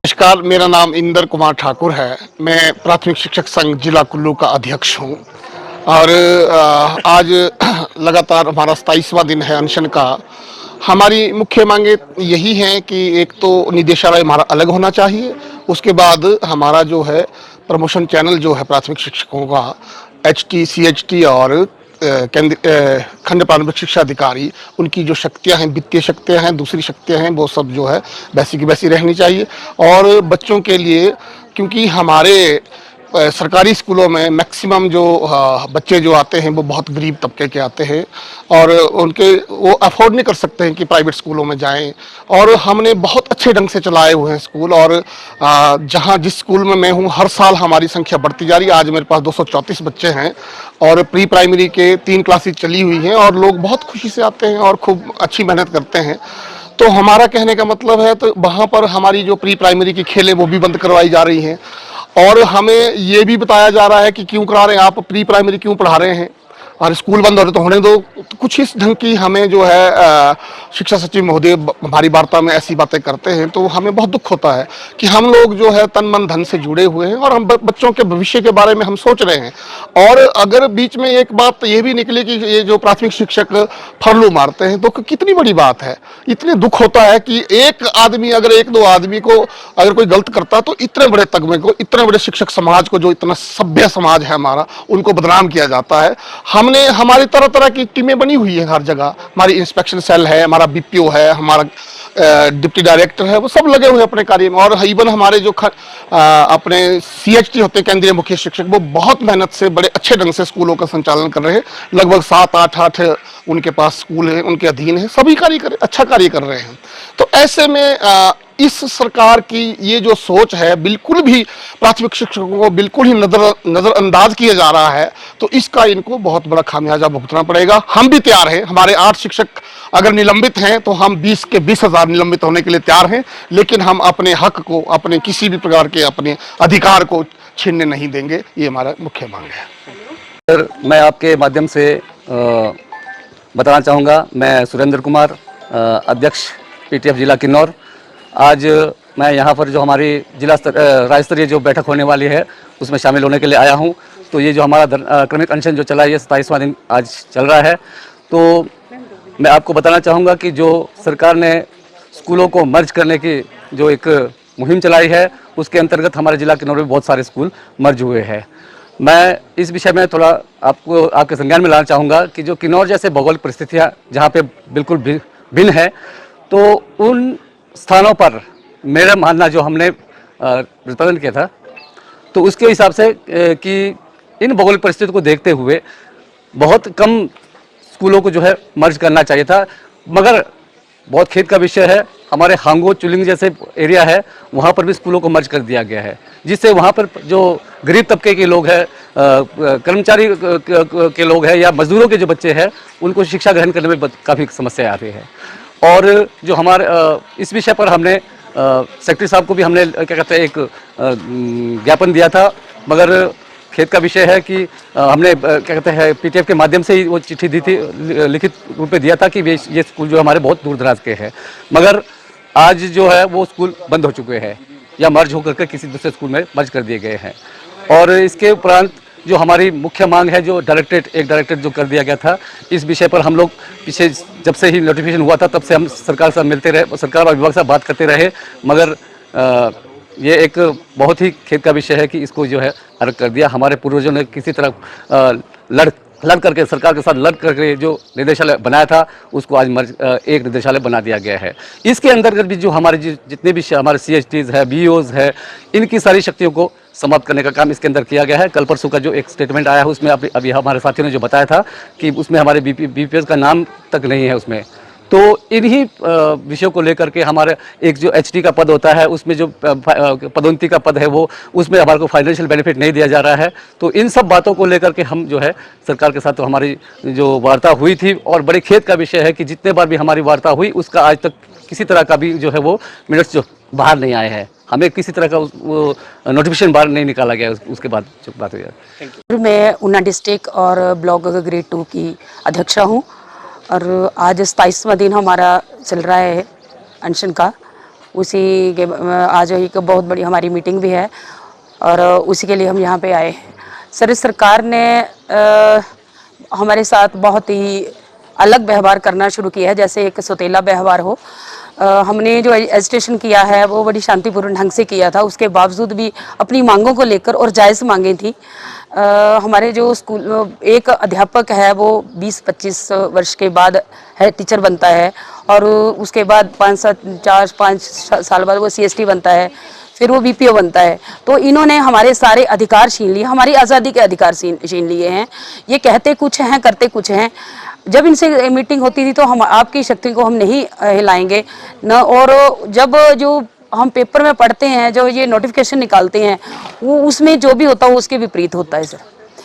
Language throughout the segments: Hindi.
नमस्कार, मेरा नाम इंदर कुमार ठाकुर है। मैं प्राथमिक शिक्षक संघ जिला कुल्लू का अध्यक्ष हूँ और आज लगातार हमारा 27वां दिन है अनशन का। हमारी मुख्य मांगे यही हैं कि एक तो निदेशालय हमारा अलग होना चाहिए, उसके बाद हमारा जो है प्रमोशन चैनल जो है प्राथमिक शिक्षकों का एचटी, सीएचटी और खंड प्रारंभिक शिक्षा अधिकारी, उनकी जो शक्तियां हैं, वित्तीय शक्तियां हैं, दूसरी शक्तियां हैं, वो सब जो है वैसी की वैसी रहनी चाहिए। और बच्चों के लिए, क्योंकि हमारे सरकारी स्कूलों में मैक्सिमम जो बच्चे जो आते हैं वो बहुत गरीब तबके के आते हैं और उनके वो अफोर्ड नहीं कर सकते हैं कि प्राइवेट स्कूलों में जाएं। और हमने बहुत अच्छे ढंग से चलाए हुए हैं स्कूल और जहां जिस स्कूल में मैं हूं हर साल हमारी संख्या बढ़ती जा रही है। आज मेरे पास 234 बच्चे हैं और प्री प्राइमरी के 3 क्लासेस चली हुई हैं और लोग बहुत खुशी से आते हैं और खूब अच्छी मेहनत करते हैं। तो हमारा कहने का मतलब है, तो वहाँ पर हमारी जो प्री प्राइमरी की खेलें वो भी बंद करवाई जा रही हैं और हमें ये भी बताया जा रहा है कि क्यों करा रहे हैं आप, प्री प्राइमरी क्यों पढ़ा रहे हैं और स्कूल बंद हो रहे तो होने दो। तो कुछ इस ढंग की हमें जो है शिक्षा सचिव महोदय हमारी वार्ता में ऐसी बातें करते हैं, तो हमें बहुत दुख होता है कि हम लोग जो है तन मन धन से जुड़े हुए हैं और हम बच्चों के भविष्य के बारे में हम सोच रहे हैं। और अगर बीच में एक बात ये भी निकले कि ये जो प्राथमिक शिक्षक फरलू मारते हैं, तो कितनी बड़ी बात है। इतने दुख होता है कि एक आदमी, अगर एक दो आदमी को अगर कोई गलत करता तो इतने बड़े तगमे को, इतने बड़े शिक्षक समाज को, जो इतना सभ्य समाज है हमारा, उनको बदनाम किया जाता है। हमने हमारी तरह तरह की टीमें बनी हुई है हर जगह। हमारी इंस्पेक्शन सेल है, हमारा बीपीओ है, हमारा डिप्टी डायरेक्टर है, वो सब लगे हुए हैं अपने कार्य में। और इवन हमारे जो अपने सीएचटी होते हैं, केंद्रीय मुख्य शिक्षक, वो बहुत मेहनत से बड़े अच्छे ढंग से स्कूलों का संचालन कर रहे हैं। लगभग 7-8 उनके पास स्कूल हैं, उनके अधीन है, सभी कार्य अच्छा कार्य कर रहे हैं। तो ऐसे में इस सरकार की ये जो सोच है, बिल्कुल भी प्राथमिक शिक्षकों को बिल्कुल ही नजरअंदाज किया जा रहा है, तो इसका इनको बहुत बड़ा खामियाजा भुगतना पड़ेगा। हम भी तैयार हैं, हमारे 8 शिक्षक अगर निलंबित हैं तो हम 20 के 20,000 निलंबित होने के लिए तैयार हैं, लेकिन हम अपने हक को, अपने किसी भी प्रकार के अपने अधिकार को छीनने नहीं देंगे। ये हमारा मुख्य मांग है। सर, मैं आपके माध्यम से बताना चाहूँगा, मैं सुरेंद्र कुमार, अध्यक्ष पीटीएफ जिला किन्नौर। आज मैं यहाँ पर जो हमारी राज्य स्तरीय जो बैठक होने वाली है उसमें शामिल होने के लिए आया हूँ। तो ये जो हमारा क्रमिक अनशन जो चला है, ये 27वां दिन आज चल रहा है। तो मैं आपको बताना चाहूँगा कि जो सरकार ने स्कूलों को मर्ज करने की जो एक मुहिम चलाई है, उसके अंतर्गत हमारे जिला किन्नौर में बहुत सारे स्कूल मर्ज हुए हैं। मैं इस विषय में थोड़ा आपको आपके संज्ञान में लाना चाहूँगा कि जो किन्नौर जैसे भौगोलिक परिस्थितियाँ जहाँ पे बिल्कुल भिन्न है, तो उन स्थानों पर मेरा मानना जो हमने प्रतिपादन किया था, तो उसके हिसाब से कि इन भौगोलिक परिस्थितियों को देखते हुए बहुत कम स्कूलों को जो है मर्ज करना चाहिए था। मगर बहुत खेद का विषय है, हमारे हांगो चुलिंग जैसे एरिया है, वहाँ पर भी स्कूलों को मर्ज कर दिया गया है, जिससे वहाँ पर जो गरीब तबके के लोग हैं, कर्मचारी के लोग हैं या मजदूरों के जो बच्चे हैं, उनको शिक्षा ग्रहण करने में काफ़ी समस्या आ रही है। और जो हमारे इस विषय पर हमने सेक्रेटरी साहब को भी हमने क्या कहते हैं एक ज्ञापन दिया था, मगर खेद का विषय है कि हमने क्या कहते हैं पीटीएफ के माध्यम से ही वो चिट्ठी दी थी, लिखित रूप में दिया था कि ये स्कूल जो हमारे बहुत दूर दराज के हैं। मगर आज जो है वो स्कूल बंद हो चुके हैं या मर्ज होकर के किसी दूसरे स्कूल में मर्ज कर दिए गए हैं। और इसके उपरांत जो हमारी मुख्य मांग है, जो डायरेक्टरेट जो कर दिया गया था, इस विषय पर हम लोग पीछे जब से ही नोटिफिकेशन हुआ था तब से हम सरकार से मिलते रहे, सरकार और विभाग से बात करते रहे, मगर ये एक बहुत ही खेद का विषय है कि इसको जो है अलग कर दिया। हमारे पूर्वजों ने किसी तरह लड़ करके सरकार के साथ लड़ करके जो निदेशालय बनाया था, उसको आज एक निदेशालय बना दिया गया है। इसके अंतर्गत भी जो हमारे जितने भी हमारे सीएचटीज है, बीईओज है, इनकी सारी शक्तियों को समाप्त करने का काम इसके अंदर किया गया है। कल परसों का जो एक स्टेटमेंट आया है, उसमें अभी हमारे साथियों ने जो बताया था कि उसमें हमारे बीपीएस का नाम तक नहीं है उसमें। तो इन्हीं विषयों को लेकर के हमारे एक जो एचटी का पद होता है, उसमें जो पदोन्नति का पद है, वो उसमें हमारे को फाइनेंशियल बेनिफिट नहीं दिया जा रहा है। तो इन सब बातों को लेकर के हम जो है सरकार के साथ तो हमारी जो वार्ता हुई थी, और बड़े खेद का विषय है कि जितने बार भी हमारी वार्ता हुई, उसका आज तक किसी तरह का भी जो है वो मिनट्स जो बाहर नहीं आए हैं। हमें किसी तरह का वो नोटिफिकेशन बाहर नहीं निकाला गया। उसके बाद जो बात हुई है, मैं ऊना डिस्ट्रिक्ट और ब्लॉक ग्रेड 2 की अध्यक्षा हूँ और आज 27वां दिन हमारा चल रहा है अनशन का। उसी के आज एक बहुत बड़ी हमारी मीटिंग भी है और उसी के लिए हम यहाँ पे आए हैं। सर, सरकार ने हमारे साथ बहुत ही अलग व्यवहार करना शुरू किया है, जैसे एक सौतेला व्यवहार हो। हमने जो एजिटेशन किया है वो बड़ी शांतिपूर्ण ढंग से किया था, उसके बावजूद भी अपनी मांगों को लेकर, और जायज़ मांगें थी। हमारे जो स्कूल एक अध्यापक है वो 20-25 वर्ष के बाद है टीचर बनता है, और उसके बाद 5 साल बाद वो CST बनता है, फिर वो BPO बनता है। तो इन्होंने हमारे सारे अधिकार छीन लिए, हमारी आज़ादी के अधिकार छीन लिए हैं। ये कहते कुछ हैं, करते कुछ हैं। जब इनसे मीटिंग होती थी तो हम आपकी शक्ति को हम नहीं हिलाएंगे न, और जब जो हम पेपर में पढ़ते हैं, जो ये नोटिफिकेशन निकालते हैं, वो उसमें जो भी होता है वो उसके विपरीत होता है सर।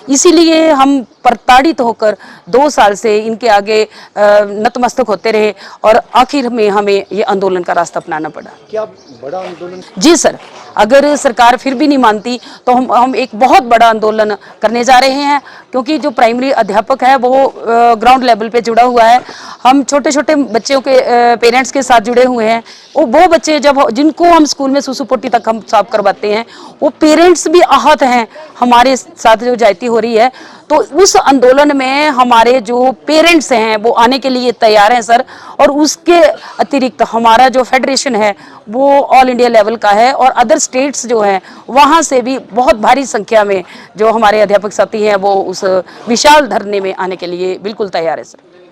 इसीलिए हम प्रताड़ित होकर 2 साल से इनके आगे नतमस्तक होते रहे, और आखिर में हमें ये आंदोलन का रास्ता अपनाना पड़ा। क्या बड़ा आंदोलन? जी सर, अगर सरकार फिर भी नहीं मानती तो हम एक बहुत बड़ा आंदोलन करने जा रहे हैं, क्योंकि जो प्राइमरी अध्यापक है वो ग्राउंड लेवल पे जुड़ा हुआ है। हम छोटे छोटे बच्चों के पेरेंट्स के साथ जुड़े हुए हैं। वो बच्चे जिनको हम स्कूल में सुसु पोटी तक हम साफ करवाते हैं, वो पेरेंट्स भी आहत हैं हमारे साथ जो जाती हो रही है। तो उस आंदोलन में हमारे जो पेरेंट्स हैं वो आने के लिए तैयार हैं सर, और उसके अतिरिक्त हमारा जो फेडरेशन है वो ऑल इंडिया लेवल का है, और अदर स्टेट्स जो हैं वहाँ से भी बहुत भारी संख्या में जो हमारे अध्यापक साथी हैं वो उस विशाल धरने में आने के लिए बिल्कुल तैयार है सर।